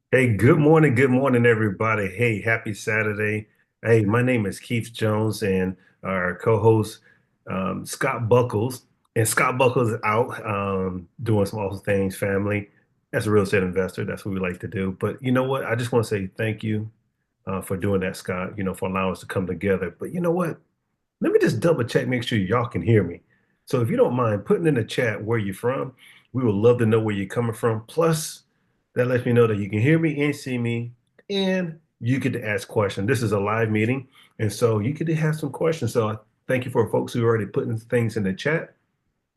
Hey, good morning, everybody. Hey, happy Saturday. Hey, my name is Keith Jones, and our co-host Scott Buckles. And Scott Buckles is out doing some awesome things, family. As a real estate investor, that's what we like to do. But you know what? I just want to say thank you for doing that, Scott. For allowing us to come together. But you know what? Let me just double check, make sure y'all can hear me. So if you don't mind putting in the chat where you're from, we would love to know where you're coming from. Plus, that lets me know that you can hear me and see me, and you get to ask questions. This is a live meeting, and so you get to have some questions. So thank you for folks who are already putting things in the chat.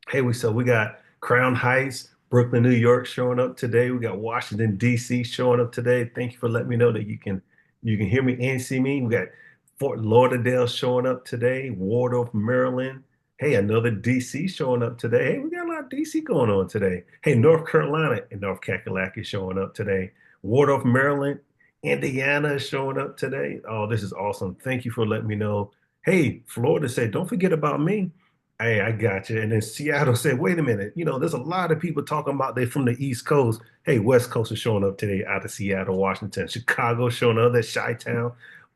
Hey, we got Crown Heights, Brooklyn, New York showing up today. We got Washington, D.C. showing up today. Thank you for letting me know that you can hear me and see me. We got Fort Lauderdale showing up today, Waldorf, Maryland. Hey, another D.C. showing up today. Hey, we got a lot of D.C. going on today. Hey, North Carolina and North Kakalaki showing up today. Waldorf, Maryland, Indiana is showing up today. Oh, this is awesome. Thank you for letting me know. Hey, Florida said, don't forget about me. Hey, I got you. And then Seattle said, wait a minute, there's a lot of people talking about they're from the East Coast. Hey, West Coast is showing up today out of Seattle, Washington. Chicago showing up, that's Chi-Town.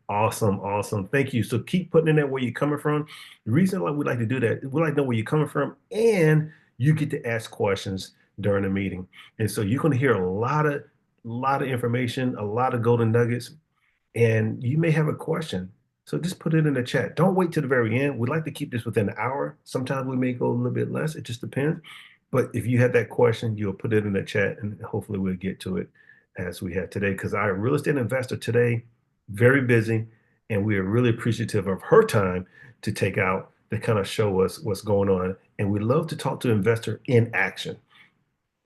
Awesome, awesome. Thank you. So keep putting in there where you're coming from. The reason why we like to do that, we like to know where you're coming from, and you get to ask questions during the meeting. And so you're going to hear a lot of information, a lot of golden nuggets, and you may have a question. So just put it in the chat. Don't wait till the very end. We'd like to keep this within an hour. Sometimes we may go a little bit less. It just depends. But if you have that question, you'll put it in the chat and hopefully we'll get to it as we have today. Because our real estate investor today, very busy, and we are really appreciative of her time to take out to kind of show us what's going on. And we love to talk to investor in action.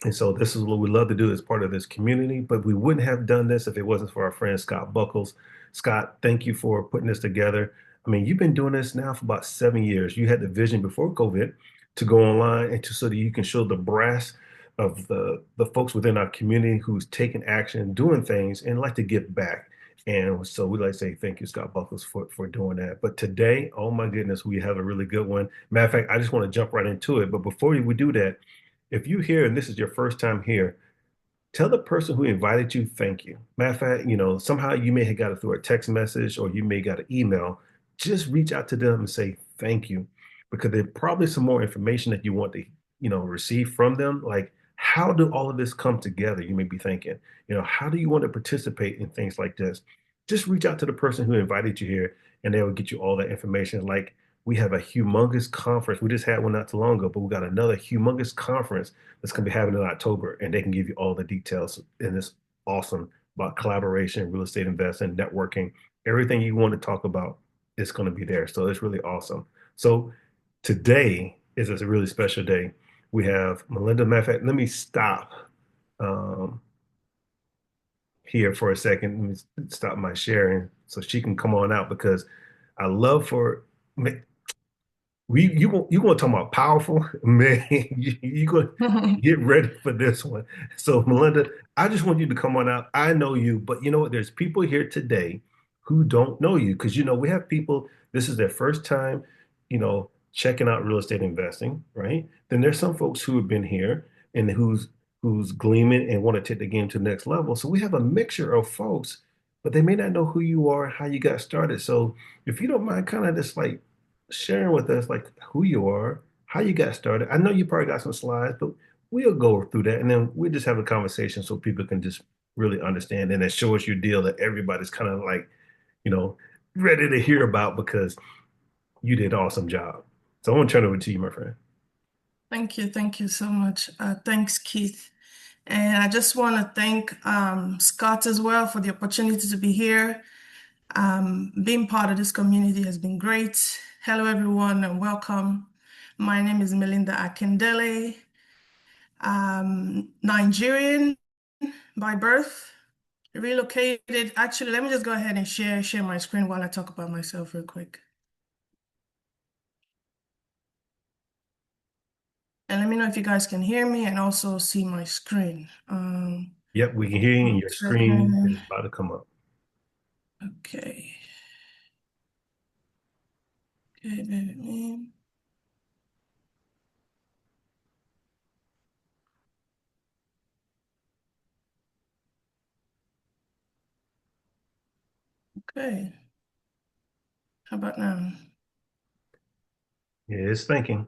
And so this is what we love to do as part of this community, but we wouldn't have done this if it wasn't for our friend Scott Buckles. Scott, thank you for putting this together. I mean, you've been doing this now for about 7 years. You had the vision before COVID to go online and to so that you can show the brass of the folks within our community who's taking action, doing things, and like to give back. And so we like to say thank you, Scott Buckles, for doing that. But today, oh my goodness, we have a really good one. Matter of fact, I just want to jump right into it. But before we do that, if you here and this is your first time here, tell the person who invited you thank you. Matter of fact, somehow you may have got it through a text message or you may got an email. Just reach out to them and say thank you because there's probably some more information that you want to, receive from them. Like, how do all of this come together? You may be thinking, how do you want to participate in things like this? Just reach out to the person who invited you here and they will get you all that information. Like, we have a humongous conference. We just had one not too long ago, but we got another humongous conference that's going to be happening in October, and they can give you all the details. And it's awesome about collaboration, real estate investing, networking, everything you want to talk about is going to be there. So it's really awesome. So today is a really special day. We have Milinda. Matter of fact, let me stop um, here for a second. Let me stop my sharing so she can come on out because I love for you want to talk about powerful, man. You going to get ready for this one. So, Melinda, I just want you to come on out. I know you, but you know what? There's people here today who don't know you because we have people. This is their first time, checking out real estate investing, right? Then there's some folks who have been here and who's gleaming and want to take the game to the next level. So we have a mixture of folks, but they may not know who you are, how you got started. So if you don't mind, kind of just like sharing with us like who you are, how you got started. I know you probably got some slides, but we'll go through that and then we'll just have a conversation so people can just really understand and then show us your deal that everybody's kind of like, you know, ready to hear about because you did an awesome job. So I want to turn it over to you, my friend. Thank you. Thank you so much. Thanks, Keith. And I just want to thank Scott as well for the opportunity to be here. Being part of this community has been great. Hello, everyone, and welcome. My name is Milinda Akindele. Nigerian by birth, relocated. Actually, let me just go ahead and share my screen while I talk about myself real quick. And let me know if you guys can hear me and also see my screen. Yep, we can hear you and One your screen second. is about to come up. Okay. Okay, bear with me. Okay. How about now? Yeah, it's thinking.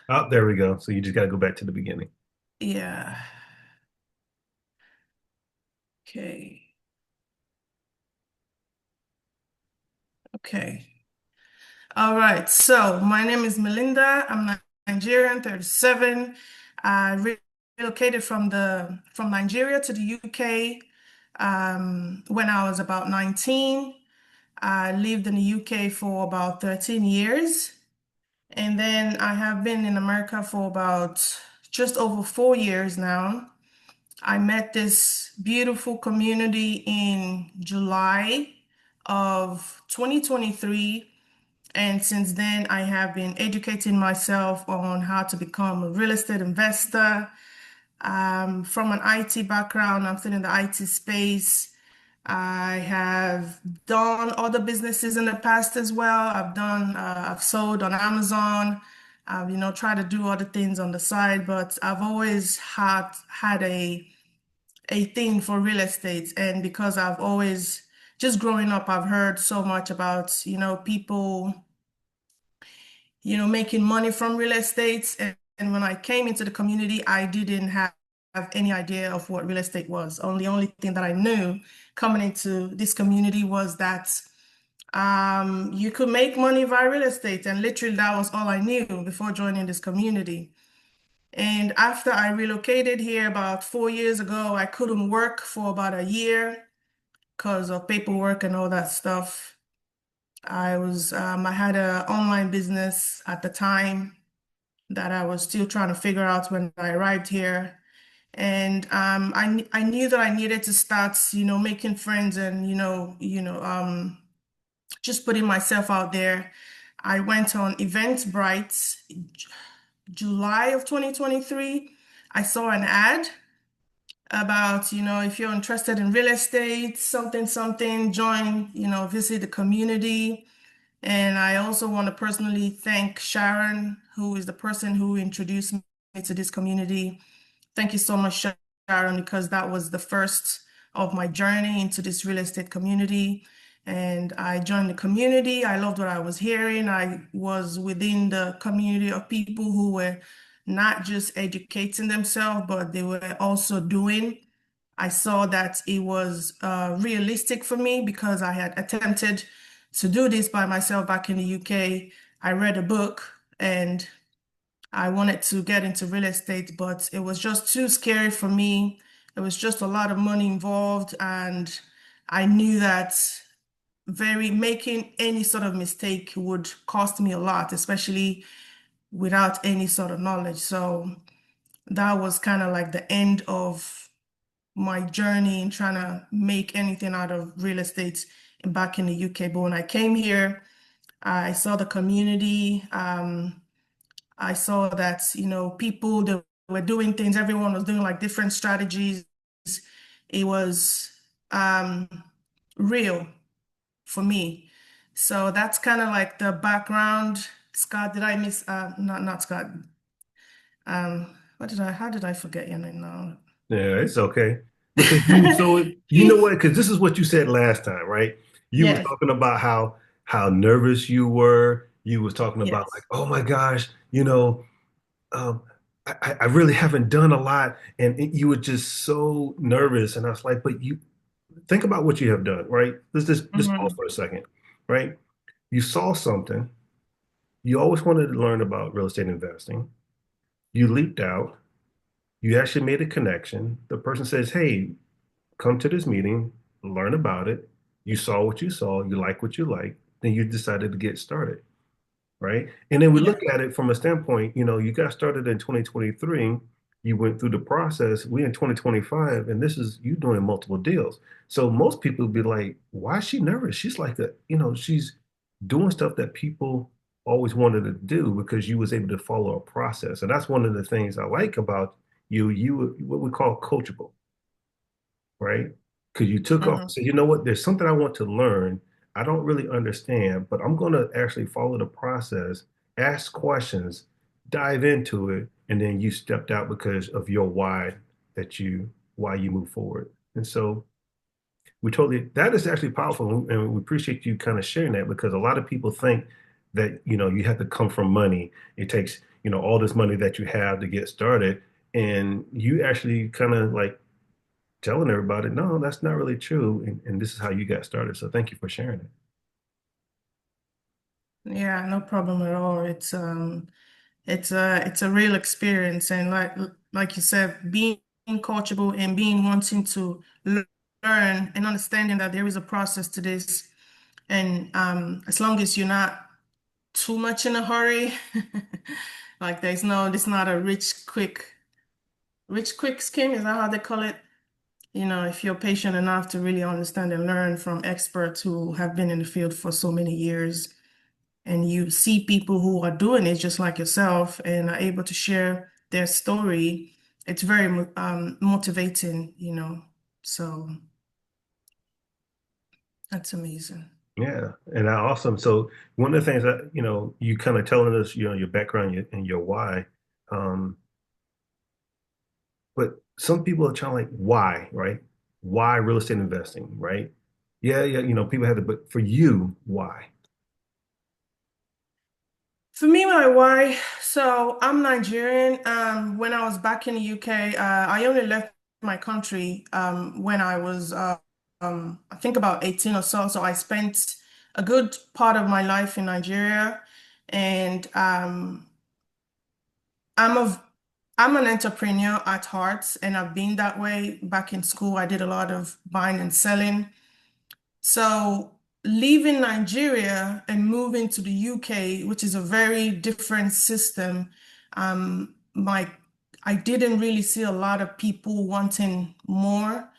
Oh, there we go. So you just got to go back to the beginning. Yeah. Okay. Okay. All right. So my name is Milinda. I'm Nigerian, 37. I relocated from Nigeria to the UK when I was about 19. I lived in the UK for about 13 years. And then I have been in America for about just over 4 years now. I met this beautiful community in July of 2023. And since then, I have been educating myself on how to become a real estate investor. From an IT background, I'm still in the IT space. I have done other businesses in the past as well. I've sold on Amazon. I've, tried to do other things on the side, but I've always had a thing for real estate. And because I've always, just growing up, I've heard so much about, people, making money from real estate. And when I came into the community, I didn't have any idea of what real estate was. Only thing that I knew coming into this community was that you could make money via real estate. And literally that was all I knew before joining this community. And after I relocated here about 4 years ago, I couldn't work for about a year because of paperwork and all that stuff. I had an online business at the time that I was still trying to figure out when I arrived here. And I knew that I needed to start, making friends and, just putting myself out there. I went on Eventbrite July of 2023. I saw an ad about, if you're interested in real estate, something, join, visit the community. And I also want to personally thank Sharon, who is the person who introduced me to this community. Thank you so much, Sharon, because that was the first of my journey into this real estate community. And I joined the community. I loved what I was hearing. I was within the community of people who were not just educating themselves, but they were also doing. I saw that it was realistic for me because I had attempted to do this by myself back in the UK. I read a book and I wanted to get into real estate, but it was just too scary for me. It was just a lot of money involved, and I knew that very making any sort of mistake would cost me a lot, especially without any sort of knowledge. So that was kind of like the end of my journey in trying to make anything out of real estate back in the UK. But when I came here, I saw the community. I saw that, people that were doing things, everyone was doing like different strategies. It was um, real for me. So that's kind of like the background. Scott, did I miss, not Scott. How did I forget your name now? Yeah, it's okay. Because you know Keith. what? Because this is what you said last time, right? You was Yes, talking about how nervous you were. You was talking about like, yes. oh my gosh, um, I really haven't done a lot, and you were just so nervous. And I was like, but you think about what you have done, right? Let's pause Mhm. for a second, right? You saw something. You always wanted to learn about real estate investing. You leaped out. You actually made a connection. The person says, hey, come to this meeting, learn about it. You saw what you saw, you like what you like, then you decided to get started, right? And then we Yeah. look at it from a standpoint, you got started in 2023, you went through the process, we in 2025, and this is you doing multiple deals. So most people would be like, why is she nervous? She's like she's doing stuff that people always wanted to do because you was able to follow a process. And that's one of the things I like about you. You what we call coachable, right? Because you took off and Mhm. said, you know what, there's something I want to learn. I don't really understand, but I'm going to actually follow the process, ask questions, dive into it, and then you stepped out because of your why you move forward. And so, we totally, that is actually powerful. And we appreciate you kind of sharing that because a lot of people think that, you have to come from money. It takes, all this money that you have to get started. And you actually kind of like telling everybody, no, that's not really true. And this is how you got started. So thank you for sharing it. Yeah, no problem at all. It's a real experience, and like you said, being coachable and being wanting to learn and understanding that there is a process to this, and as long as you're not too much in a hurry, like it's not a rich quick scheme. Is that how they call it? If you're patient enough to really understand and learn from experts who have been in the field for so many years, and you see people who are doing it just like yourself and are able to share their story, it's very motivating. So that's amazing. Yeah. And awesome. So one of the things that, you kind of telling us, your background and your why. Um, but some people are trying like, why, right? Why real estate investing, right? Yeah, yeah, people have to, but for you, why? For me, my why, so I'm Nigerian. When I was back in the UK, I only left my country when I was, I think about 18 or so. So I spent a good part of my life in Nigeria, and I'm a, I'm an entrepreneur at heart, and I've been that way. Back in school, I did a lot of buying and selling. So leaving Nigeria and moving to the UK, which is a very different system, my I didn't really see a lot of people wanting more.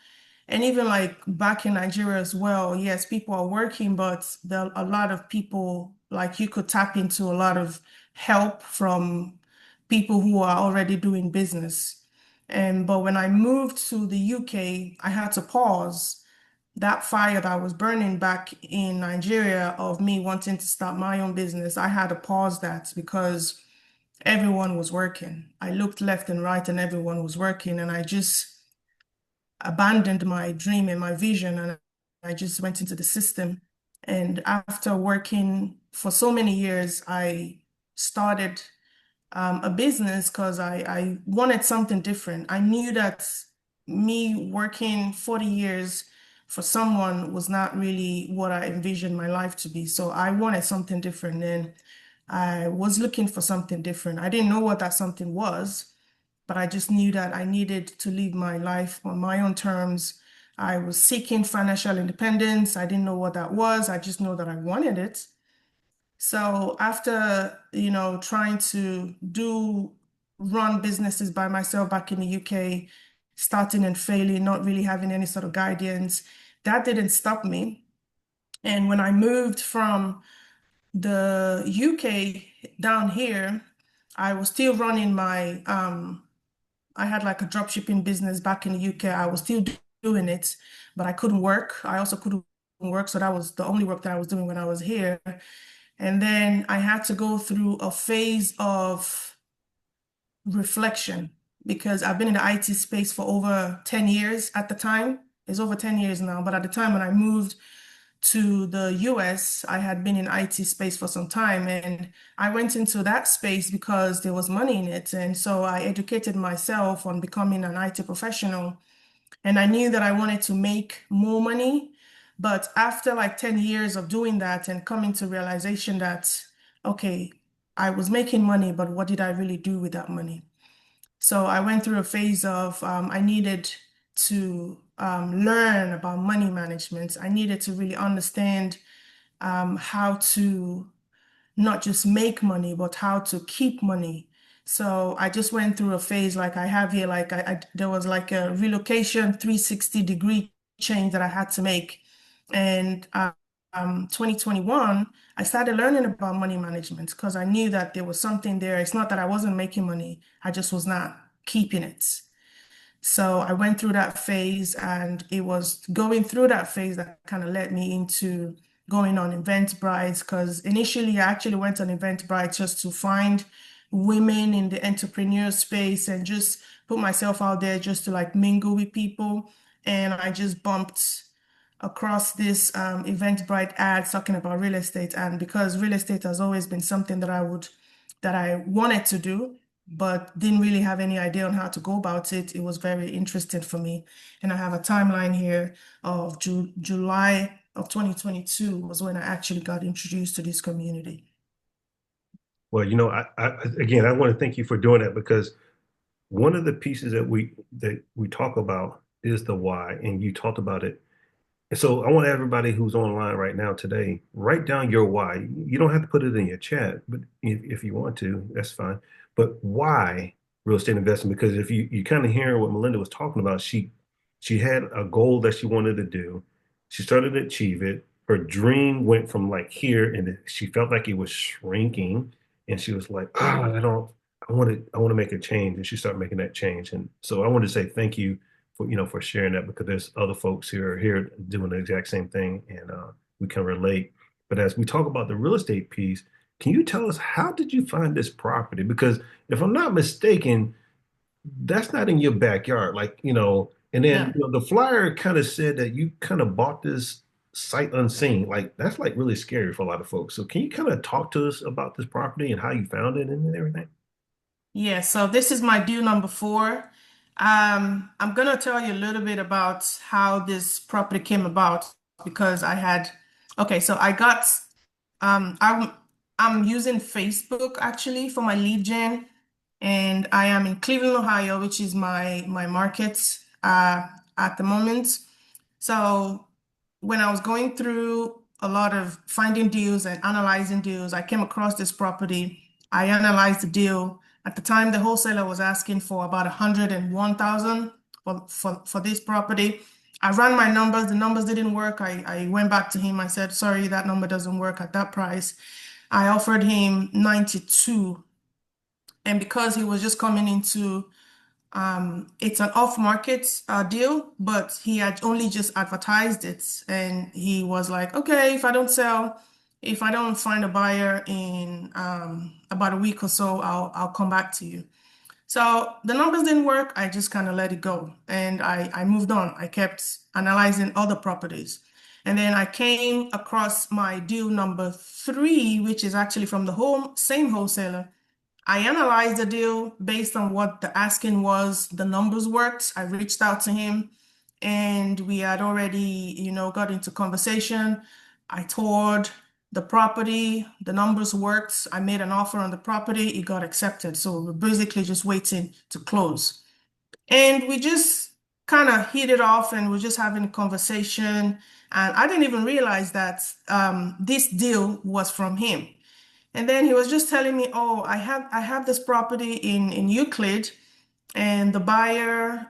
And even like back in Nigeria as well, yes, people are working, but there are a lot of people like you could tap into a lot of help from people who are already doing business. And but when I moved to the UK, I had to pause that fire that was burning back in Nigeria of me wanting to start my own business. I had to pause that because everyone was working. I looked left and right and everyone was working, and I just abandoned my dream and my vision, and I just went into the system. And after working for so many years, I started a business because I wanted something different. I knew that me working 40 years for someone was not really what I envisioned my life to be. So I wanted something different, and I was looking for something different. I didn't know what that something was, but I just knew that I needed to live my life on my own terms. I was seeking financial independence. I didn't know what that was. I just know that I wanted it. So after, trying to run businesses by myself back in the UK, starting and failing, not really having any sort of guidance, that didn't stop me. And when I moved from the UK down here, I was still running I had like a drop shipping business back in the UK. I was still doing it, but I couldn't work. I also couldn't work. So that was the only work that I was doing when I was here. And then I had to go through a phase of reflection because I've been in the IT space for over 10 years at the time. It's over 10 years now. But at the time when I moved to the US, I had been in IT space for some time, and I went into that space because there was money in it. And so I educated myself on becoming an IT professional, and I knew that I wanted to make more money. But after like 10 years of doing that and coming to realization that, okay, I was making money, but what did I really do with that money? So I went through a phase of I needed to learn about money management. I needed to really understand how to not just make money, but how to keep money. So I just went through a phase like I have here, like there was like a relocation 360-degree change that I had to make. And 2021, I started learning about money management because I knew that there was something there. It's not that I wasn't making money, I just was not keeping it. So I went through that phase, and it was going through that phase that kind of led me into going on Eventbrite. Because initially, I actually went on Eventbrite just to find women in the entrepreneur space and just put myself out there just to like mingle with people. And I just bumped across this Eventbrite ads talking about real estate. And because real estate has always been something that I wanted to do, but didn't really have any idea on how to go about it, it was very interesting for me. And I have a timeline here of July of 2022 was when I actually got introduced to this community. Well, again, I want to thank you for doing that because one of the pieces that we talk about is the why, and you talked about it. And so I want everybody who's online right now today, write down your why. You don't have to put it in your chat, but if you want to, that's fine. But why real estate investing? Because if you kind of hear what Melinda was talking about, she had a goal that she wanted to do. She started to achieve it. Her dream went from like here, and she felt like it was shrinking, and she was like, "Oh, I don't. I want to make a change." And she started making that change. And so I want to say thank you for sharing that because there's other folks who are here doing the exact same thing, and we can relate. But as we talk about the real estate piece, can you tell us how did you find this property? Because if I'm not mistaken, that's not in your backyard, and then Yeah. the flyer kind of said that you kind of bought this sight unseen. Like that's like really scary for a lot of folks. So can you kind of talk to us about this property and how you found it and everything? Yeah, so this is my deal number four. I'm gonna tell you a little bit about how this property came about because okay, so I got, um, I'm, I'm using Facebook actually for my lead gen, and I am in Cleveland, Ohio, which is my market, at the moment. So when I was going through a lot of finding deals and analyzing deals, I came across this property. I analyzed the deal. At the time, the wholesaler was asking for about 101,000 for this property. I ran my numbers. The numbers didn't work. I went back to him. I said, sorry, that number doesn't work at that price. I offered him 92. And because he was just coming into it's an off-market deal, but he had only just advertised it, and he was like, "Okay, if I don't find a buyer in about a week or so, I'll come back to you." So the numbers didn't work. I just kind of let it go, and I moved on. I kept analyzing other properties, and then I came across my deal number three, which is actually from the same wholesaler. I analyzed the deal based on what the asking was. The numbers worked. I reached out to him and we had already, got into conversation. I toured the property. The numbers worked. I made an offer on the property. It got accepted. So we're basically just waiting to close. And we just kind of hit it off and we're just having a conversation. And I didn't even realize that this deal was from him. And then he was just telling me, "Oh, I have this property in Euclid, and the buyer,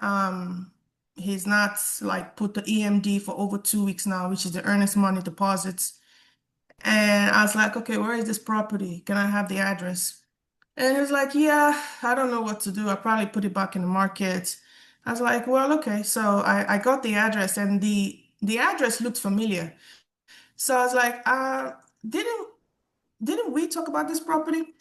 he's not like put the EMD for over 2 weeks now, which is the earnest money deposits." And I was like, "Okay, where is this property? Can I have the address?" And he was like, "Yeah, I don't know what to do. I probably put it back in the market." I was like, "Well, okay." So I got the address, and the address looked familiar. So I was like, didn't didn't we talk about this property?"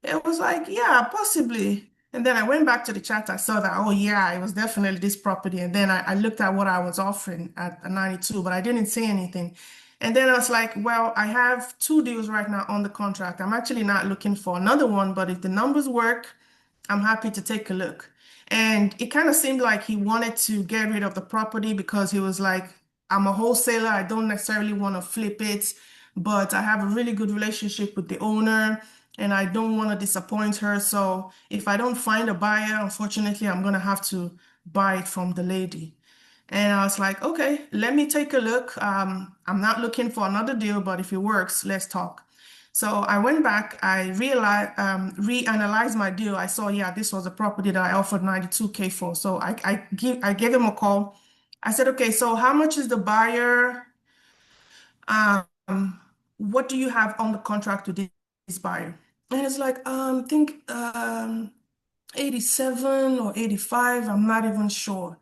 It was like, yeah, possibly. And then I went back to the chat. I saw that, oh, yeah, it was definitely this property. And then I looked at what I was offering at a 92, but I didn't say anything. And then I was like, well, I have two deals right now on the contract. I'm actually not looking for another one, but if the numbers work, I'm happy to take a look. And it kind of seemed like he wanted to get rid of the property because he was like, I'm a wholesaler. I don't necessarily want to flip it, but I have a really good relationship with the owner and I don't want to disappoint her. So if I don't find a buyer, unfortunately, I'm going to have to buy it from the lady. And I was like, okay, let me take a look. I'm not looking for another deal, but if it works, let's talk. So I went back, I realized, reanalyzed my deal. I saw, yeah, this was a property that I offered 92K for. So I gave him a call. I said, okay, so how much is the buyer? Um, what do you have on the contract with this buyer? And it's like, think 87 or 85, I'm not even sure.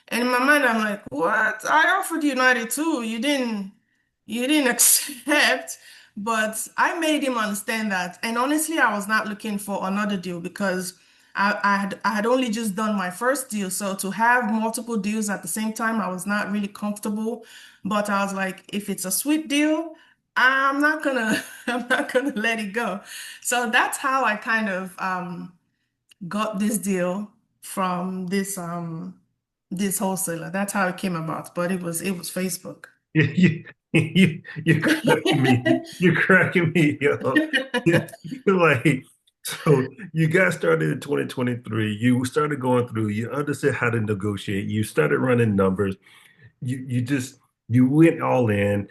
And in my mind, I'm like, what? I offered you 92. You didn't accept. But I made him understand that. And honestly, I was not looking for another deal because I had only just done my first deal, so to have multiple deals at the same time, I was not really comfortable. But I was like, if it's a sweet deal, I'm not gonna I'm not gonna let it go. So that's how I kind of got this deal from this wholesaler. That's how it came about. But it was Facebook. You're cracking me. You're cracking me, yo. You're like, so you got started in 2023. You started going through, you understood how to negotiate. You started running numbers. You just you went all in.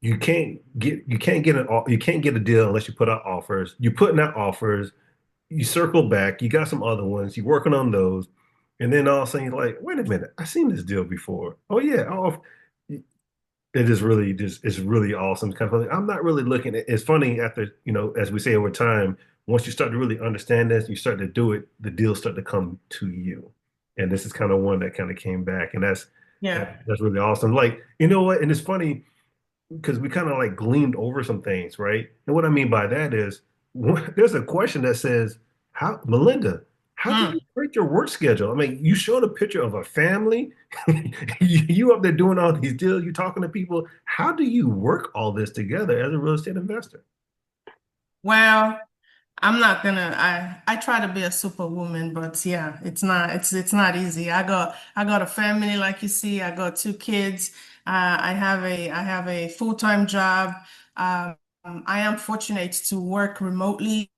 You can't get a deal unless you put out offers. You're putting out offers. You circle back. You got some other ones. You're working on those. And then all of a sudden you're like, wait a minute, I've seen this deal before. Oh yeah. Oh, it is really just it's really awesome. It's kind of funny. I'm not really looking at it's funny after, as we say over time, once you start to really understand this, you start to do it, the deals start to come to you. And this is kind of one that kind of came back. And Yeah. that's really awesome. Like, you know what? And it's funny because we kind of like gleamed over some things, right? And what I mean by that is there's a question that says, how, Melinda, how do you Mm. break your work schedule? I mean, you showed a picture of a family, you up there doing all these deals, you talking to people. How do you work all this together as a real estate investor? Well, I'm not gonna I try to be a superwoman, but yeah, it's not easy. I got a family like you see. I got two kids. I have a full-time job. Um, I am fortunate to work remotely,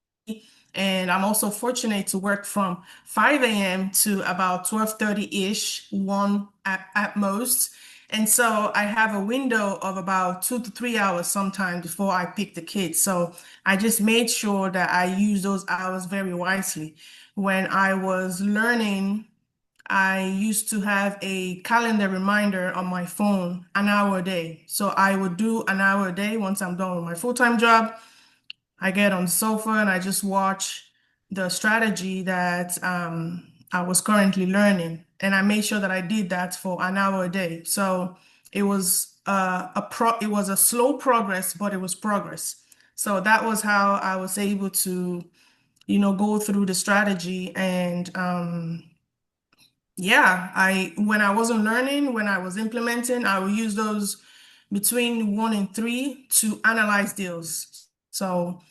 and I'm also fortunate to work from 5 a.m. to about 12:30-ish, 1 at most. And so I have a window of about 2 to 3 hours sometimes before I pick the kids. So I just made sure that I use those hours very wisely. When I was learning, I used to have a calendar reminder on my phone, an hour a day. So I would do an hour a day once I'm done with my full-time job. I get on the sofa and I just watch the strategy that I was currently learning. And I made sure that I did that for an hour a day. So it was a slow progress, but it was progress. So that was how I was able to, go through the strategy. And yeah, when I wasn't learning, when I was implementing, I would use those between 1 and 3 to analyze deals. So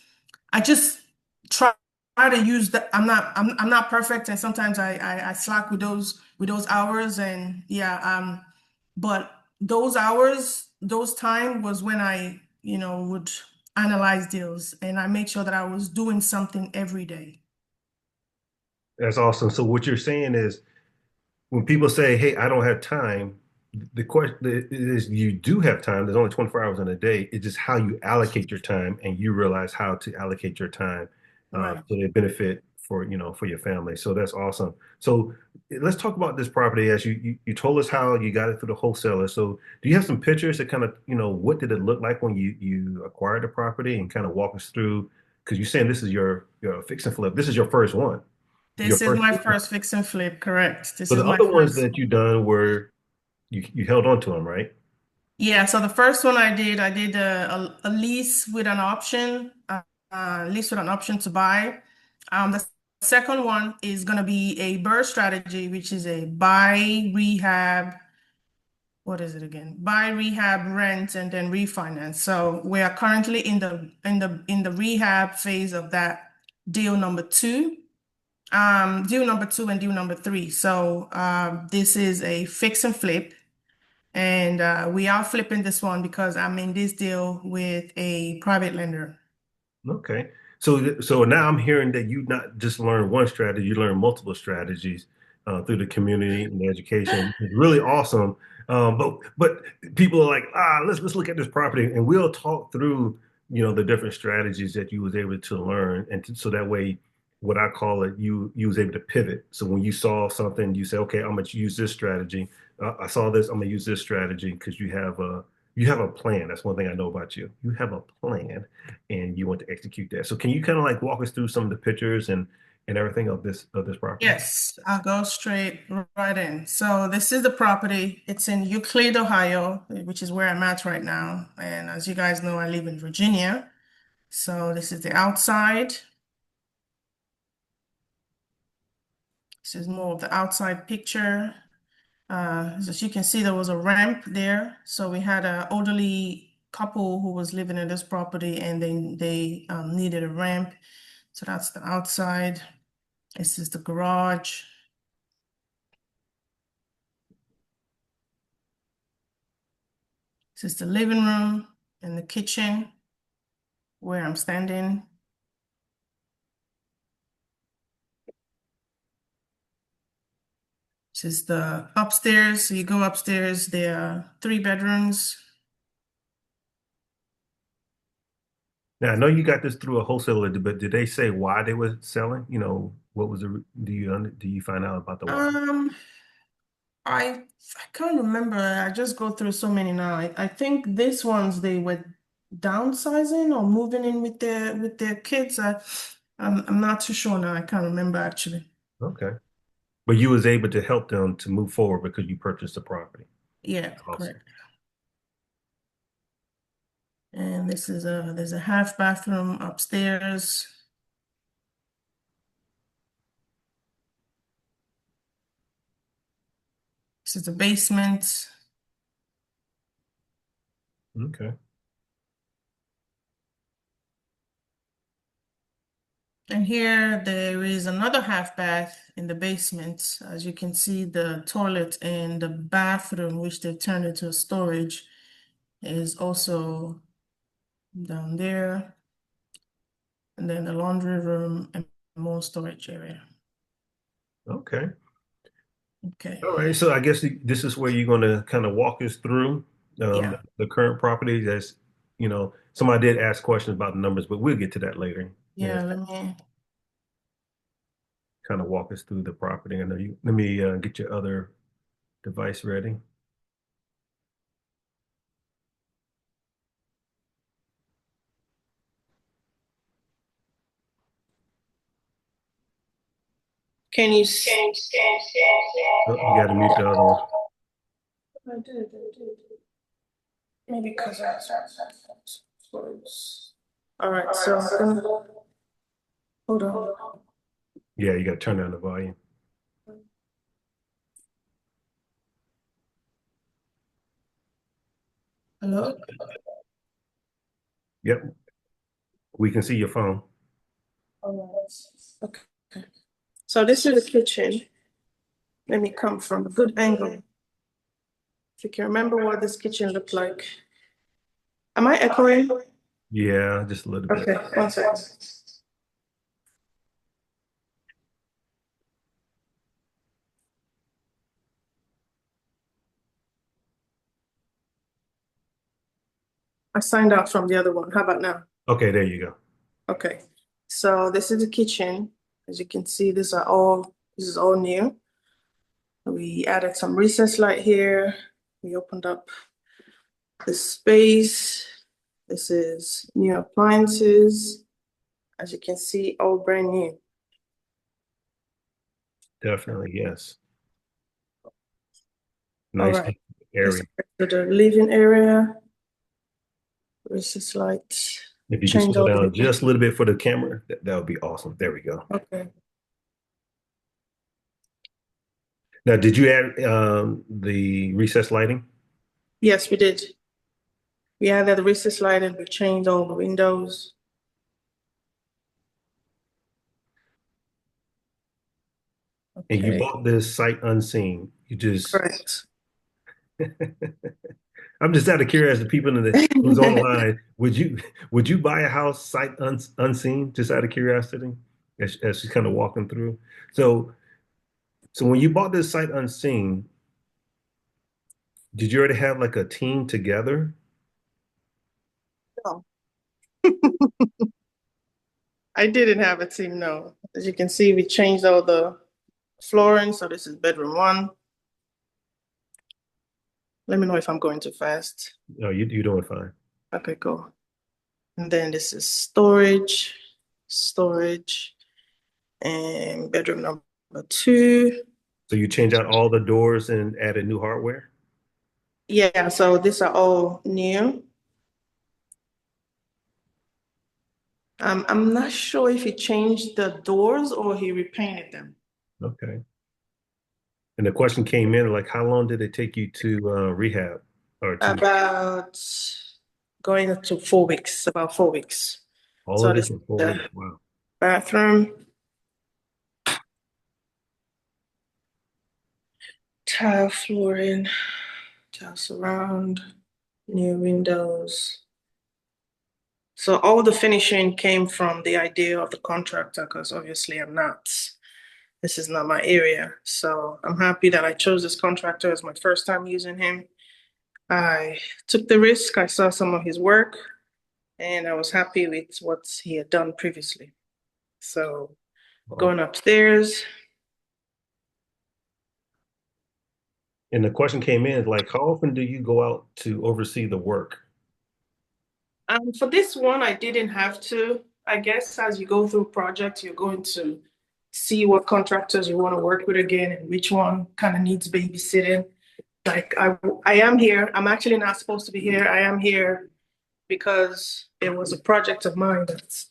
I just try to use that. I'm not perfect, and sometimes I slack with those hours, and yeah, but those hours, those time was when I would analyze deals, and I made sure that I was doing something every day. That's awesome. So what you're saying is when people say, "Hey, I don't have time," the question is you do have time. There's only 24 hours in a day. It's just how you allocate your time, and you realize how to allocate your time Right. so they benefit for your family. So that's awesome. So let's talk about this property as you told us how you got it through the wholesaler. So do you have some pictures that kind of what did it look like when you acquired the property and kind of walk us through? Because you're saying this is your fix and flip. This is your first one. Your This is first. my first fix and flip, correct? This So is the my other ones first. that you done were you held on to them, right? Yeah, so the first one I did a lease with an option, lease with an option to buy. The second one is going to be a BRRRR strategy, which is a buy, rehab, what is it again? Buy, rehab, rent, and then refinance. So we are currently in the rehab phase of that deal number two. Deal number two and deal number three. So this is a fix and flip. And we are flipping this one because I'm in this deal with a private lender. Okay. So now I'm hearing that you not just learn one strategy, you learn multiple strategies through the community and the education. It's really awesome. But people are like, let's look at this property and we'll talk through, the different strategies that you was able to learn. And so that way, what I call it, you was able to pivot. So when you saw something, you say, okay, I'm gonna use this strategy. I saw this, I'm gonna use this strategy because you have a plan. That's one thing I know about you. You have a plan and you want to execute that. So can you kind of like walk us through some of the pictures and everything of this property? Yes, I'll go straight right in. So this is the property. It's in Euclid, Ohio, which is where I'm at right now. And as you guys know, I live in Virginia. So this is the outside. This is more of the outside picture. As you can see, there was a ramp there. So we had an elderly couple who was living in this property and they needed a ramp. So that's the outside. This is the garage. This is the living room and the kitchen where I'm standing. This is the upstairs. So you go upstairs, there are 3 bedrooms. Now I know you got this through a wholesaler, but did they say why they were selling? You know, what was the do you find out about the why? Um, I can't remember. I just go through so many now. I think these ones they were downsizing or moving in with their kids. I'm not too sure now. I can't remember actually. Okay. But you was able to help them to move forward because you purchased the property. Yeah, Awesome. correct. And this is there's a half bathroom upstairs. This is the basement. Okay. And here there is another half bath in the basement. As you can see, the toilet and the bathroom, which they've turned into a storage, is also down there. And then the laundry room and more storage area. Okay. Okay. All right. So I guess this is where you're going to kind of walk us through Yeah. the current property. That's, somebody did ask questions about the numbers, but we'll get to that later. Yeah. Yeah, let me. Kind of walk us through the property. I know you, let me get your other device ready. Can you? Oh, you got to mute the other one. I did. Maybe because I all right, so I'm gonna hold on. Yeah, you got to turn down the volume. Hello? Yep. We can see your phone. All right. Okay. So this is the kitchen. Let me come from a good angle. If you can remember what this kitchen looked like. Am I echoing? Yeah, just a little bit. Okay, one second. I signed out from the other one. How about now? Okay, there you go. Okay. So this is the kitchen. As you can see, this is all new. We added some recess light here. We opened up the space. This is new appliances. As you can see, all brand new. Definitely, yes. All Nice right. Let's area. go to the living area. Recess light. If you could Change slow all down the. just a little bit for the camera, that would be awesome. There we go. Okay. Now, did you add the recessed lighting? Yes, we did. We added the recess light and we changed all the windows. And you Okay. bought this sight unseen. You just, Correct. I'm just out of curiosity, people in the who's online, would you buy a house sight unseen? Just out of curiosity, as she's kind of walking through. So, so when you bought this sight unseen, did you already have like a team together? No, I didn't have a team, no. As you can see, we changed all the flooring. So this is bedroom one. Let me know if I'm going too fast. No, you're doing fine. Okay, go. And then this is storage, and bedroom number two. So you change out all the doors and added new hardware? Yeah, so these are all new. I'm not sure if he changed the doors or he repainted them. Okay. And the question came in like, how long did it take you to rehab or to About going up to 4 weeks, about 4 weeks. all So of this this is in 4 weeks? the Wow. bathroom, tile flooring, tile surround, new windows. So all the finishing came from the idea of the contractor, because obviously this is not my area. So I'm happy that I chose this contractor as my first time using him. I took the risk. I saw some of his work and I was happy with what he had done previously. So Wow. going upstairs. And the question came in like, how often do you go out to oversee the work? For this one, I didn't have to. I guess as you go through projects, you're going to see what contractors you want to work with again and which one kind of needs babysitting. Like I am here. I'm actually not supposed to be here. I am here because it was a project of mine that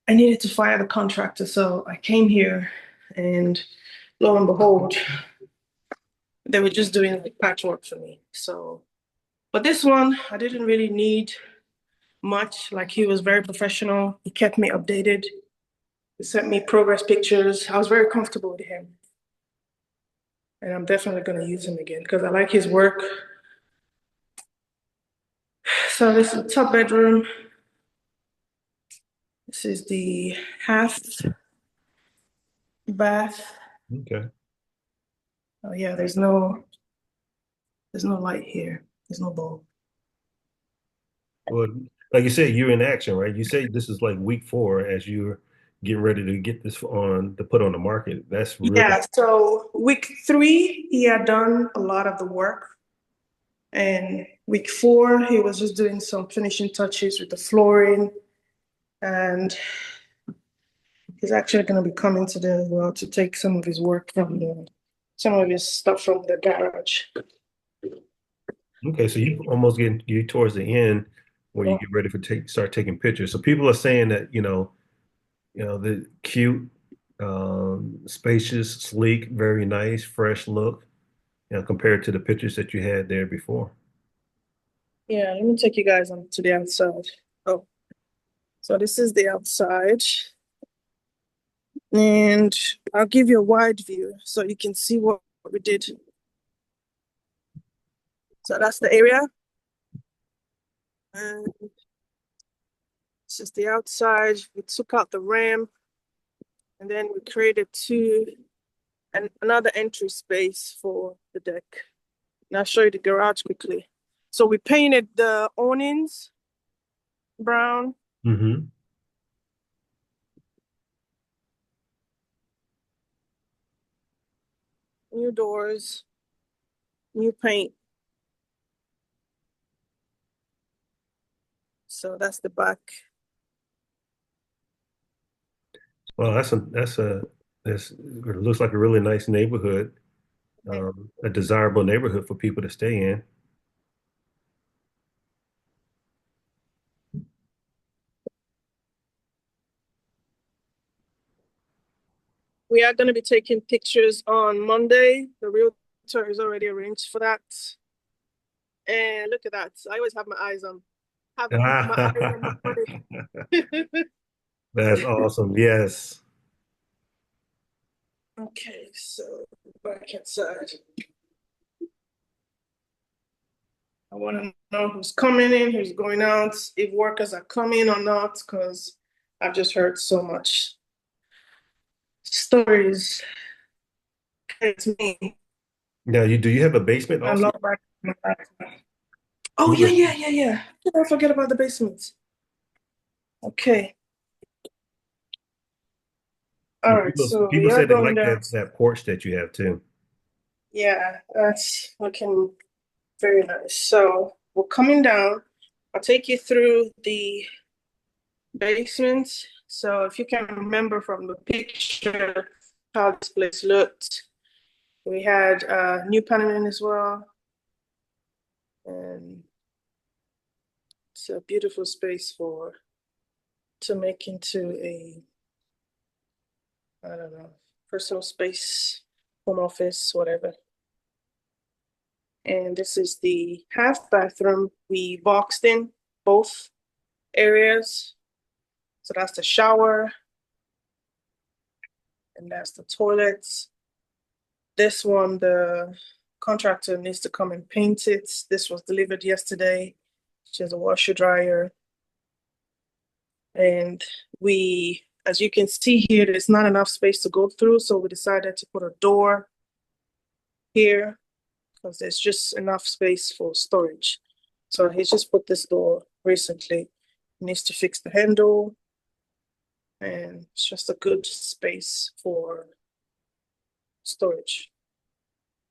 I needed to fire the contractor. So I came here and lo and behold, they were just doing like patchwork for me. So, but this one, I didn't really need much. Like he was very professional. He kept me updated. He sent me progress pictures. I was very comfortable with him. And I'm definitely going to use him again because I like his work. So this is the top bedroom. This is the half bath. Okay. Oh yeah, there's no light here. There's no bulb. Well, like you said, you're in action, right? You say this is like week 4 as you're getting ready to get this on to put on the market. That's really Yeah, so week 3, he had done a lot of the work. And week 4, he was just doing some finishing touches with the flooring. And he's actually going to be coming today as well to take some of his stuff from the garage. okay. So you almost getting you towards the end where you Yeah. get ready for start taking pictures. So people are saying that, the cute, spacious, sleek, very nice, fresh look, compared to the pictures that you had there before. Yeah, let me take you guys on to the outside. Oh, so this is the outside. And I'll give you a wide view so you can see what we did. So that's the area. And this is the outside. We took out the ram and then we created another entry space for the deck. And I'll show you the garage quickly. So we painted the awnings brown, Hmm. new doors, new paint. So that's the back. Well, it looks like a really nice neighborhood, a desirable neighborhood for people to stay in. We are going to be taking pictures on Monday. The realtor is already arranged for that. And look at that. I always have my eyes on my money. That's awesome. Yes. Okay, so back inside. I want to know who's coming in, who's going out, if workers are coming or not, because I've just heard so much stories. It's me. Now, do you have a basement I also? love back. Oh yeah, People, yeah, yeah, yeah. Don't forget about the basement. Okay. All yeah, right. So people we are say they going like down. that porch that you have too. Yeah, that's looking very nice. So we're coming down. I'll take you through the basement. So if you can remember from the picture how this place looked, we had new paneling as well. And it's a beautiful space to make into a, I don't know, personal space. home office, whatever. And this is the half bathroom. We boxed in both areas. So that's the shower and that's the toilets. This one, the contractor needs to come and paint it. This was delivered yesterday. She has a washer dryer. And as you can see here, there's not enough space to go through. So we decided to put a door here because there's just enough space for storage. So he's just put this door recently. He needs to fix the handle. And it's just a good space for storage.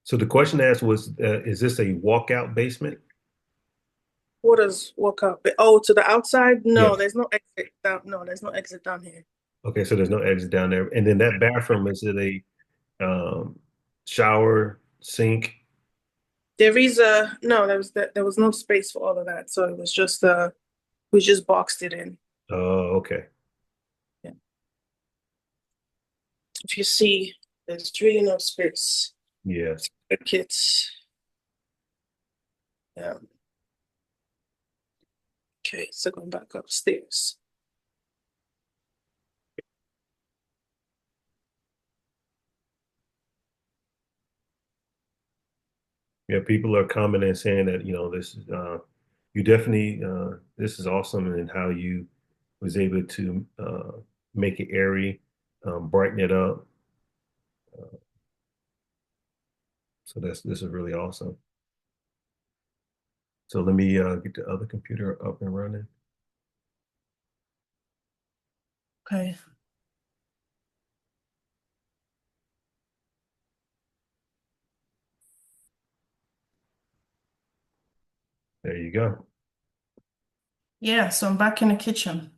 So the question asked was, is this a walkout basement? What does walk up? Oh, to the outside? No, Yes. there's no exit down. No, there's no exit down here. Okay, so there's no exit down there. And then that bathroom, is it a shower, sink? There is a no, there was no space for all of that. So it was just we just boxed it in. Oh, okay. Yeah. If you see, there's really no space. Yes. The kids. Yeah. Okay, so going back upstairs. Yeah, people are commenting saying that, this is you definitely this is awesome and how you was able to make it airy, brighten it up. So this is really awesome. So let me get the other computer up and running. Okay. There you go. Yeah, so I'm back in the kitchen.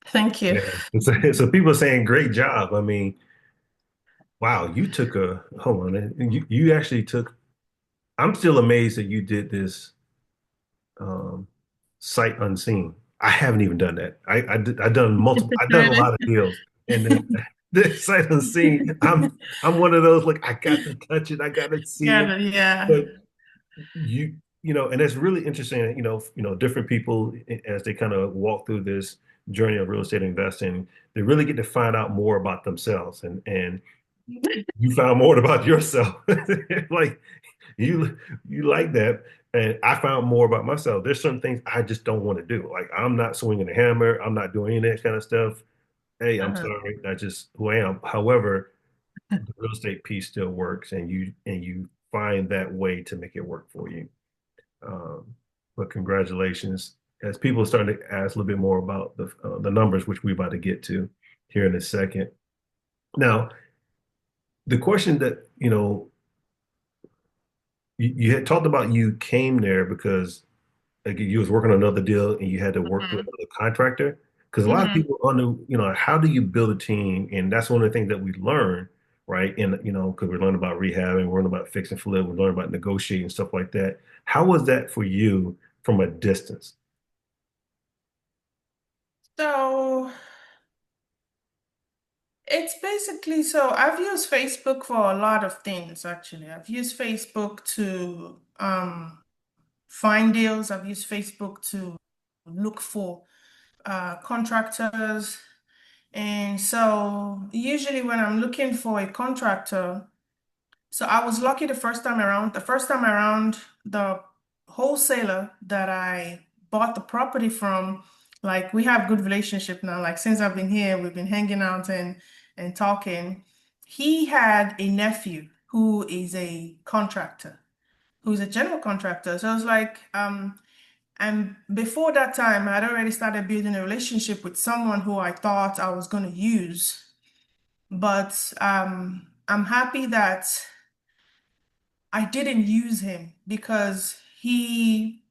Thank you. Yeah. So people are saying great job. I mean, wow, you took hold on, you actually took. I'm still amazed that you did this um, sight unseen. I haven't even done that. I've done multiple. I've done a lot Really? of deals, and then this sight unseen. I'm one of those like I got to touch it. I got to see it. Yeah. But and it's really interesting. Different people as they kind of walk through this journey of real estate investing, they really get to find out more about themselves, and you found more about yourself. Like you like that. And I found more about myself. There's some things I just don't want to do. Like I'm not swinging a hammer. I'm not doing any of that kind of stuff. Hey, I'm Uh-huh. sorry. That's just who I am. However, the real estate piece still works and you find that way to make it work for you. Um, but congratulations. As people are starting to ask a little bit more about the numbers, which we're about to get to here in a second. Now, the question that, you had talked about you came there because like you was working on another deal and you had to work through Mhm. another contractor. Because a lot of Mhm. people on how do you build a team? And that's one of the things that we learn, right? And because we learn about rehabbing, we learn about fix and flip, we learn about negotiating stuff like that. How was that for you from a distance? So it's basically so I've used Facebook for a lot of things actually. I've used Facebook to find deals. I've used Facebook to look for contractors. And so usually when I'm looking for a contractor, so I was lucky the first time around. The first time around, the wholesaler that I bought the property from, like we have good relationship now. Like since I've been here, we've been hanging out and talking. He had a nephew who is a contractor, who's a general contractor. So I was like, and before that time, I had already started building a relationship with someone who I thought I was going to use. But I'm happy that I didn't use him because he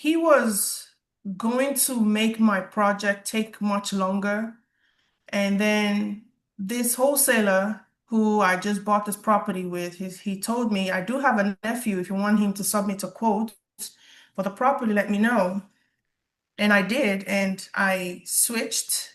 was going to make my project take much longer. And then this wholesaler who I just bought this property with, he told me, I do have a nephew. If you want him to submit a quote for the property, let me know. And I did, and I switched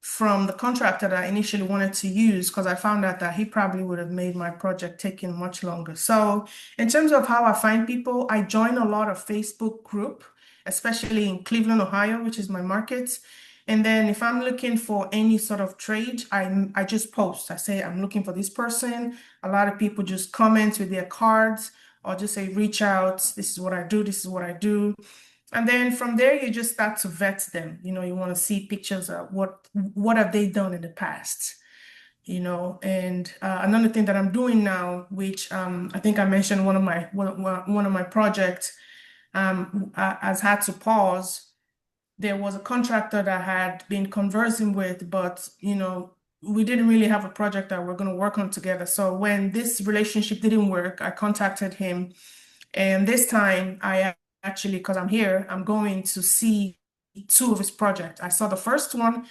from the contractor that I initially wanted to use because I found out that he probably would have made my project taking much longer. So, in terms of how I find people, I join a lot of Facebook group, especially in Cleveland, Ohio, which is my market. And then if I'm looking for any sort of trade, I just post. I say I'm looking for this person. A lot of people just comment with their cards or just say reach out. This is what I do. This is what I do. And then from there, you just start to vet them. You want to see pictures of what have they done in the past. And another thing that I'm doing now, which I think I mentioned one of my projects has had to pause. There was a contractor that I had been conversing with, but we didn't really have a project that we're going to work on together. So when this relationship didn't work, I contacted him, and this time I actually, because I'm here, I'm going to see two of his projects. I saw the first one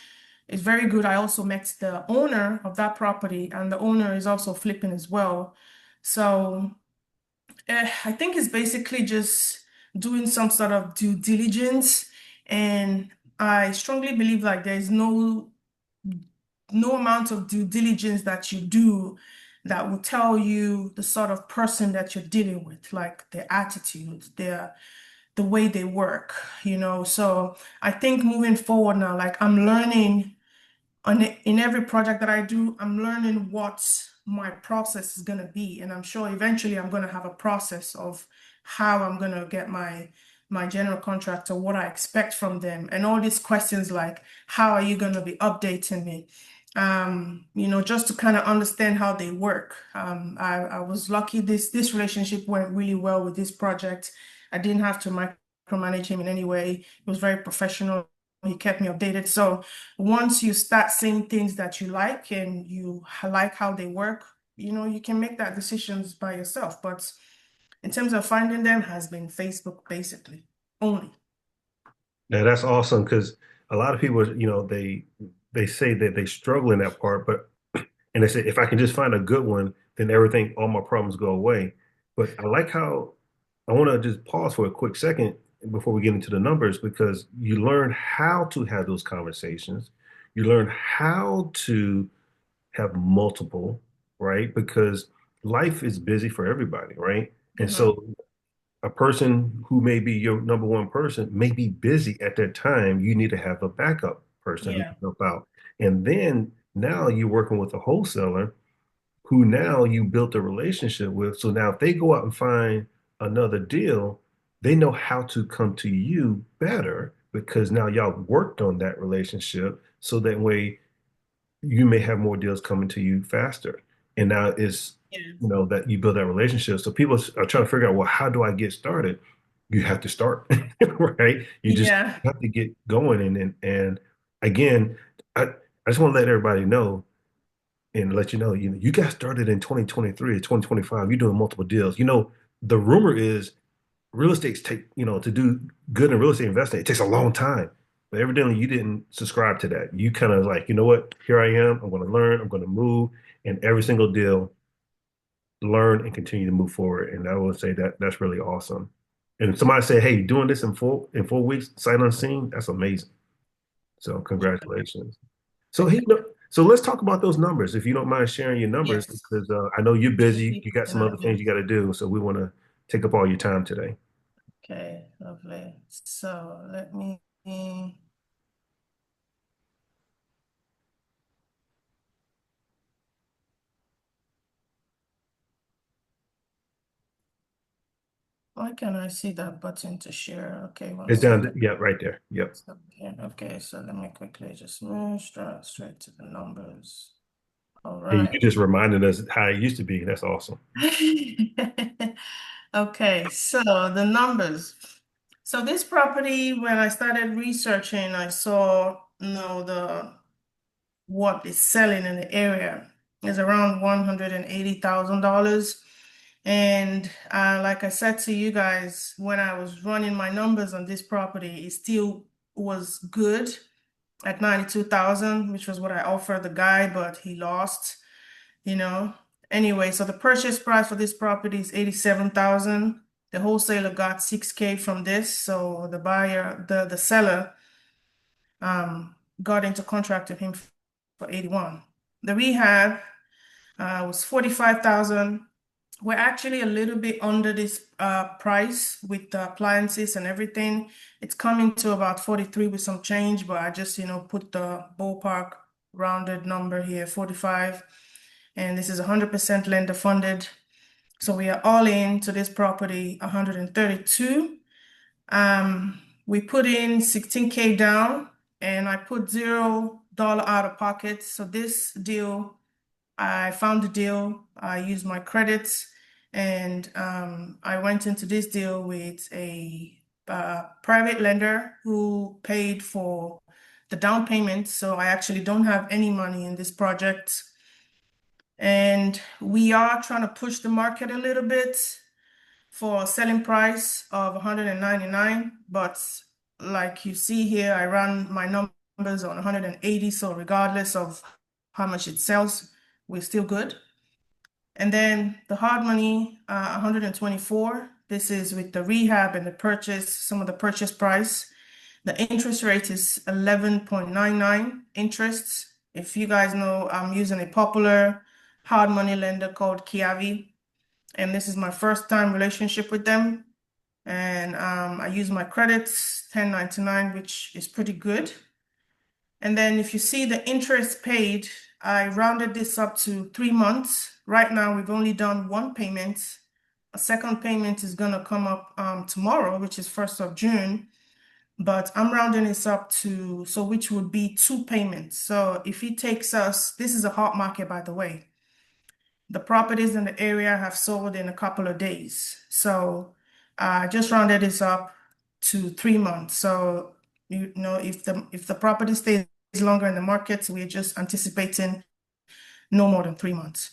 is very good. I also met the owner of that property, and the owner is also flipping as well. So I think it's basically just doing some sort of due diligence. And I strongly believe like there's no amount of due diligence that you do that will tell you the sort of person that you're dealing with, like their attitude, the way they work. So I think moving forward now, like I'm learning in every project that I do, I'm learning what my process is going to be. And I'm sure eventually I'm going to have a process of how I'm going to get my general contractor, what I expect from them, and all these questions like, how are you going to be updating me? Just to kind of understand how they work. I was lucky this relationship went really well with this project. I didn't have to micromanage him in any way. He was very professional. He kept me updated. So once you start seeing things that you like and you like how they work, you can make that decisions by yourself. But in terms of finding them, has been Facebook basically only. Now that's awesome because a lot of people, they say that they struggle in that part, but and they say if I can just find a good one, then everything, all my problems go away. But I like how I want to just pause for a quick second before we get into the numbers because you learn how to have those conversations. You learn how to have multiple, right? Because life is busy for everybody, right? And Mhm. so a person who may be your number one person may be busy at that time. You need to have a backup person who can Yeah. help out. And then now you're working with a wholesaler who now you built a relationship with. So now if they go out and find another deal, they know how to come to you better because now y'all worked on that relationship. So that way you may have more deals coming to you faster. And now it's, Yeah. that you build that relationship. So people are trying to figure out, well, how do I get started? You have to start, right? You just Yeah. have to get going. And again, I just want to let everybody know and let you know, you got started in 2023 or 2025. You're doing multiple deals. The rumor is real estates take, to do good in real estate investing, it takes a long time. But evidently you didn't subscribe to that. You kind of like, you know what? Here I am. I'm going to learn. I'm going to move. And every single deal, learn and continue to move forward. And I would say that that's really awesome. And if somebody say, hey, doing this in 4 weeks, sight unseen, that's amazing. So congratulations. So Thank so let's talk about those numbers, if you don't mind sharing your you. numbers, Yes. because I know you're Should busy. be You got in some a other things minute. you got to do. So we want to take up all your time today. Okay, lovely. So let me, why can't I see that button to share? Okay, one It's down, second. yeah, right there. Yep. Okay, so let me quickly just move straight to the numbers. All And you right. just reminded us how it used to be. That's awesome. Okay, so the numbers. So this property, when I started researching, I saw, the what is selling in the area is around $180,000. And like I said to you guys, when I was running my numbers on this property, it still was good at 92,000, which was what I offered the guy, but he lost, you know. Anyway, so the purchase price for this property is 87,000. The wholesaler got 6K from this, so the seller got into contract with him for 81. The rehab was 45,000. We're actually a little bit under this price with the appliances and everything. It's coming to about 43 with some change, but I just, put the ballpark rounded number here, 45. And this is 100% lender funded. So we are all in to this property, 132. We put in 16K down and I put $0 out of pocket. So this deal, I found the deal, I used my credits, and I went into this deal with a private lender who paid for the down payment. So I actually don't have any money in this project. And we are trying to push the market a little bit for a selling price of 199, but like you see here, I ran my numbers on 180, so regardless of how much it sells, we're still good. And then the hard money, 124. This is with the rehab and the purchase, some of the purchase price. The interest rate is 11.99 interests. If you guys know, I'm using a popular hard money lender called Kiavi, and this is my first time relationship with them. And I use my credits, 1099, which is pretty good. And then if you see the interest paid, I rounded this up to 3 months. Right now, we've only done one payment. A second payment is going to come up tomorrow, which is 1st of June. But I'm rounding this up to, so which would be two payments. So if it takes us, this is a hot market, by the way. The properties in the area have sold in a couple of days. So I just rounded this up to 3 months. So if the property stays longer in the market, we're just anticipating no more than 3 months.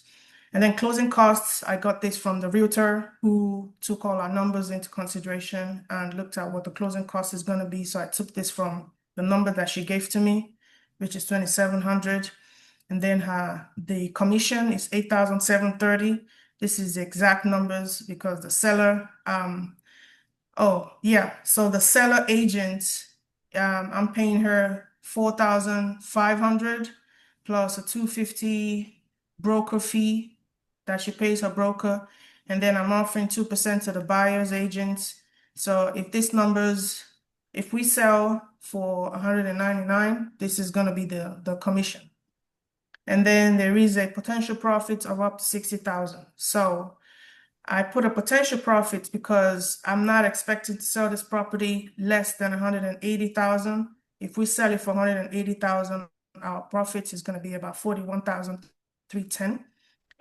And then closing costs, I got this from the realtor who took all our numbers into consideration and looked at what the closing cost is going to be. So I took this from the number that she gave to me, which is 2,700. And then the commission is 8,730. This is the exact numbers because the seller, oh yeah, so the seller agent, I'm paying her 4,500 plus a 250 broker fee that she pays her broker. And then I'm offering 2% to the buyer's agent. So if we sell for 199, this is going to be the commission. And then there is a potential profit of up to 60,000. So I put a potential profit because I'm not expecting to sell this property less than 180,000. If we sell it for 180,000, our profit is going to be about 41,310.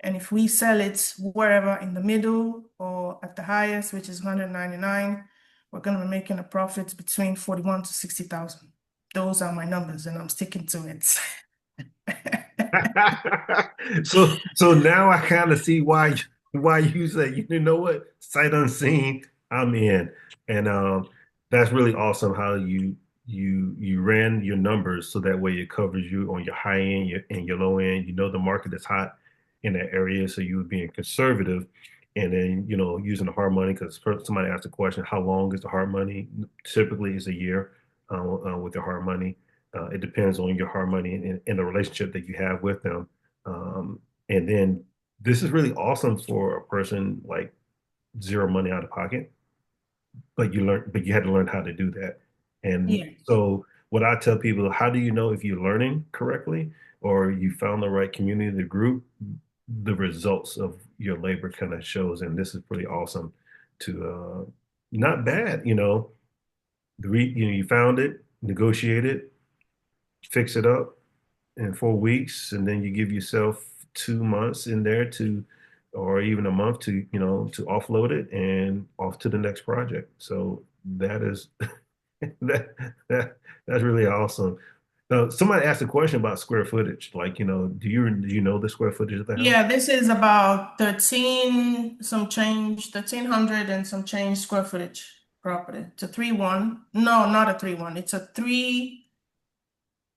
And if we sell it wherever in the middle or at the highest, which is 199, we're going to be making a profit between 41 to 60,000. Those are my numbers, and I'm sticking to it. So now I kind of see why you say, you know what, sight unseen, I'm in. And that's really awesome how you ran your numbers so that way it covers you on your high end and your low end. You know the market is hot in that area, so you were being conservative and then using the hard money because somebody asked the question, how long is the hard money? Typically it's a year with the hard money. It depends on your hard money and the relationship that you have with them. And then this is really awesome for a person like zero money out of pocket, but you had to learn how to do that. And Yeah. so what I tell people, how do you know if you're learning correctly or you found the right community, the group? The results of your labor kind of shows, and this is pretty awesome to not bad, you found it, negotiated, fix it up in 4 weeks, and then you give yourself 2 months in there to, or even a month to, to offload it and off to the next project. So that is that that that's really awesome. Somebody asked a question about square footage. Like, do you know the square footage of the house? Yeah, this is about 1,300 and some change square footage property. It's a 3-1. No, not a 3-1. It's a three.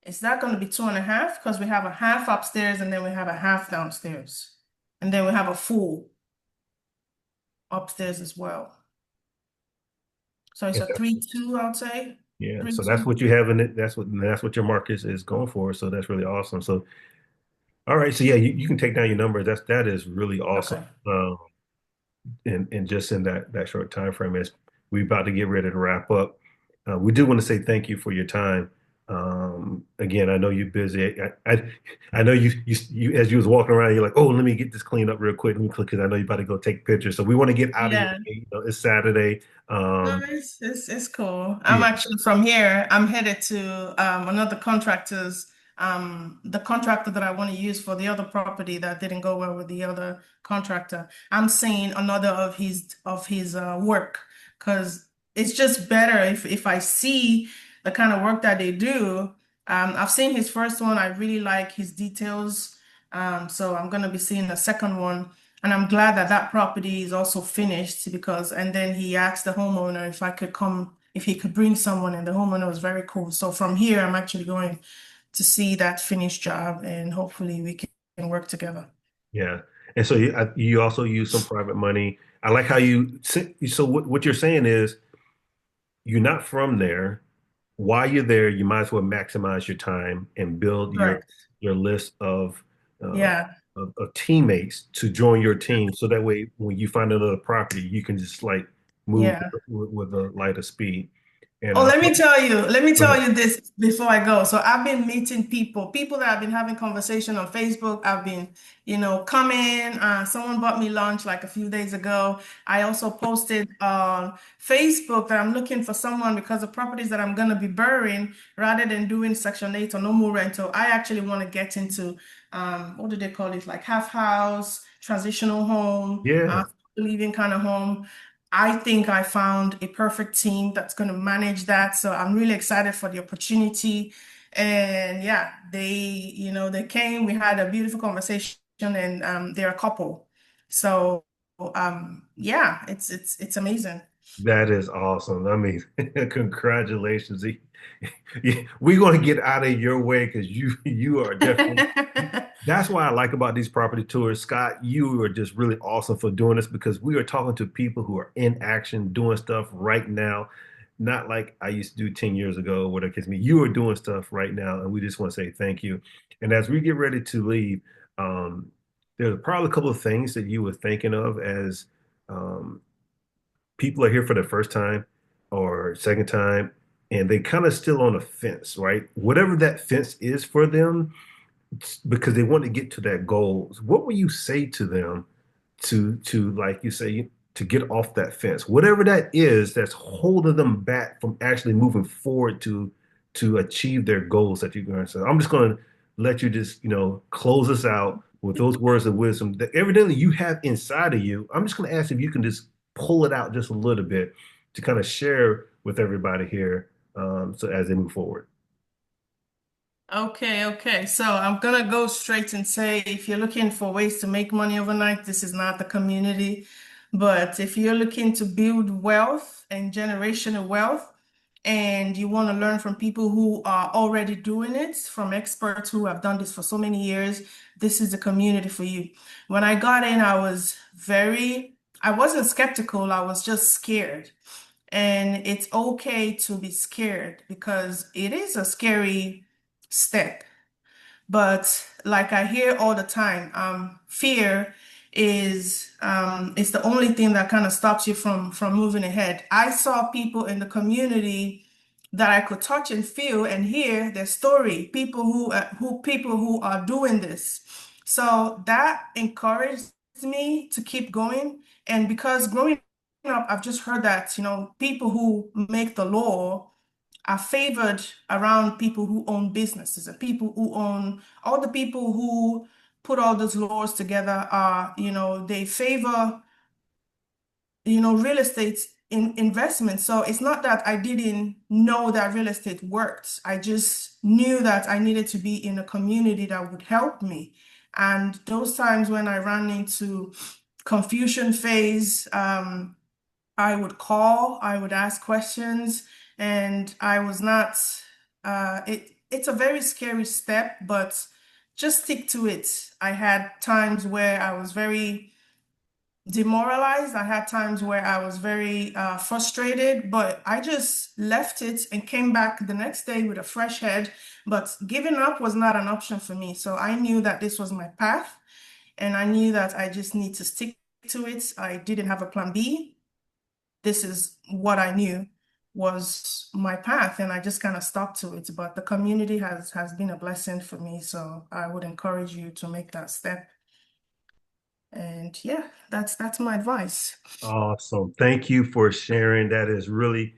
Is that going to be 2.5? Because we have a half upstairs and then we have a half downstairs. And then we have a full upstairs as well. So it's a 3-2, I would say. Yeah. Three, So that's two. what you have in it. That's what your market is going for. So that's really awesome. So all right. So yeah, you can take down your numbers. That is really awesome. Okay. And just in that short time frame, as we're about to get ready to wrap up, we do want to say thank you for your time. Again, I know you're busy. I know you as you was walking around, you're like, oh, let me get this cleaned up real quick. Let me click because I know you're about to go take pictures. So we want to get out of your Yeah. way. It's Saturday. No, Um, it's cool. I'm yeah, actually from here. I'm headed to another contractor's the contractor that I want to use for the other property that didn't go well with the other contractor. I'm seeing another of his work because it's just better if I see the kind of work that they do. I've seen his first one. I really like his details. So I'm gonna be seeing the second one. And I'm glad that that property is also finished because, and then he asked the homeowner if I could come, if he could bring someone, and the homeowner was very cool. So from here, I'm actually going to see that finished job and hopefully we can work together. yeah. And so you also use some private money. I like how so what you're saying is you're not from there. While you're there, you might as well maximize your time and build your Correct. your list uh, Yeah. of teammates to join your team. So that way, when you find another property, you can just like move Yeah. with a lighter speed. And Oh, let me go tell ahead. you this before I go. So I've been meeting people that I've been having conversation on Facebook. I've been, coming. Someone bought me lunch like a few days ago. I also posted on Facebook that I'm looking for someone because the properties that I'm going to be burying, rather than doing Section 8 or no more rental, I actually want to get into, what do they call it? Like half house, transitional home, Yeah, living kind of home. I think I found a perfect team that's going to manage that. So I'm really excited for the opportunity. And yeah, they came, we had a beautiful conversation and they're a couple. So yeah, it's amazing. that is awesome. I mean, congratulations. We're going to get out of your way because you are definitely. That's why I like about these property tours, Scott. You are just really awesome for doing this because we are talking to people who are in action, doing stuff right now, not like I used to do 10 years ago, whatever it case may be. You are doing stuff right now, and we just want to say thank you. And as we get ready to leave, um, there's probably a couple of things that you were thinking of as um, people are here for the first time or second time, and they kind of still on the fence, right? Whatever that fence is for them, because they want to get to that goal. What will you say to them to like you say to get off that fence, whatever that is that's holding them back from actually moving forward to achieve their goals that you're going to say. I'm just going to let you just close us out with those words of wisdom that evidently you have inside of you. I'm just going to ask if you can just pull it out just a little bit to kind of share with everybody here, so as they move forward. Okay, okay. So I'm gonna go straight and say if you're looking for ways to make money overnight, this is not the community. But if you're looking to build wealth and generational wealth, and you want to learn from people who are already doing it, from experts who have done this for so many years, this is the community for you. When I got in, I wasn't skeptical, I was just scared. And it's okay to be scared because it is a scary step. But like I hear all the time, fear is the only thing that kind of stops you from moving ahead. I saw people in the community that I could touch and feel and hear their story, people who are doing this. So that encouraged me to keep going. And because growing up, I've just heard that, people who make the law are favored around people who own businesses and people who own all the people who put all those laws together are, they favor, real estate investment. So it's not that I didn't know that real estate worked. I just knew that I needed to be in a community that would help me. And those times when I ran into confusion phase, I would call, I would ask questions, and I was not, it's a very scary step, but just stick to it. I had times where I was very demoralized. I had times where I was very frustrated, but I just left it and came back the next day with a fresh head. But giving up was not an option for me. So I knew that this was my path, and I knew that I just need to stick to it. I didn't have a plan B. This is what I knew was my path, and I just kind of stuck to it. But the community has been a blessing for me, so I would encourage you to make that step. And yeah, that's my advice. Awesome. Thank you for sharing. That is really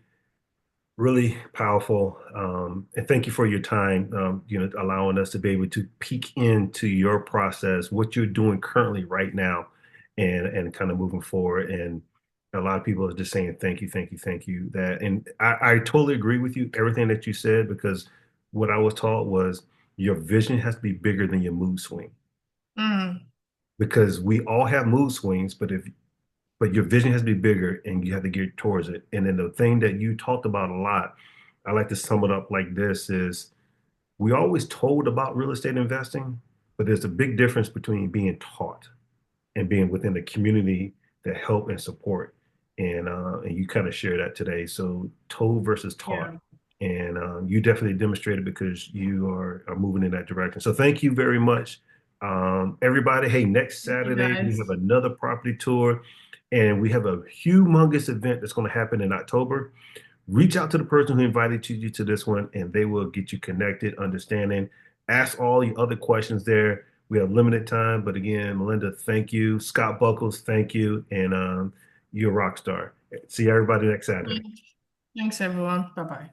powerful. And thank you for your time, allowing us to be able to peek into your process, what you're doing currently right now, and kind of moving forward. And a lot of people are just saying thank you, thank you, thank you. And I totally agree with you, everything that you said, because what I was taught was your vision has to be bigger than your mood swing. Mm, Because we all have mood swings, but your vision has to be bigger and you have to get towards it. And then the thing that you talked about a lot, I like to sum it up like this is we always told about real estate investing, but there's a big difference between being taught and being within the community that help and support. And you kind of share that today. So told versus taught. yeah. And you definitely demonstrated because you are moving in that direction. So thank you very much. Everybody, hey, next Thank you Saturday we have guys. another property tour and we have a humongous event that's going to happen in October. Reach out to the person who invited you to this one, and they will get you connected, understanding. Ask all your other questions there. We have limited time, but again, Melinda, thank you. Scott Buckles, thank you, and you're a rock star. See everybody next Saturday. Thanks, everyone. Bye bye.